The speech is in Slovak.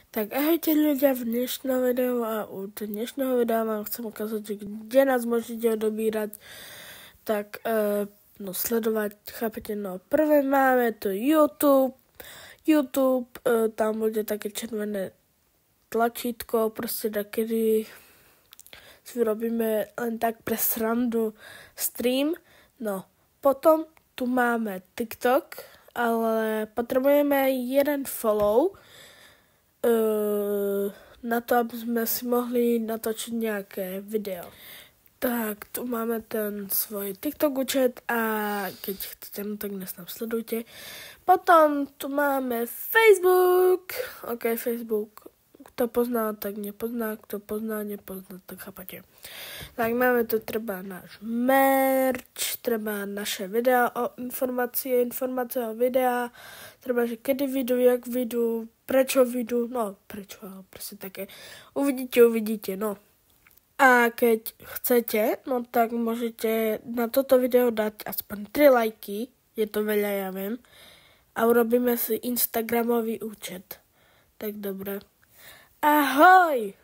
Tak ahojte ľudia v dnešnom videu a u dnešného videa vám chcem ukázať, že kde nás môžete odobírať, tak sledovať, chápete, no prvé máme to YouTube, tam bude také červené tlačítko, proste takedy si robíme len tak pre srandu stream, no potom tu máme TikTok, ale potrebujeme jeden follow, na to, aby sme si mohli natočiť nejaké video. Tak, tu máme ten svoj TikTok účet a keď chcete, no tak nás tam sledujte. Potom tu máme Facebook. OK, Facebook. Kto pozná, tak nepozná. Kto pozná, nepozná, tak chápate. Tak máme tu treba náš merch, treba naše videa o informácie o videa, treba, že kedy vyjdú, jak vyjdú, prečo vyjdú, proste také. Uvidíte, no. A keď chcete, no tak môžete na toto video dať aspoň 3 lajky, je to veľa, ja viem, a urobíme si Instagramový účet. Tak dobre. Ahoj!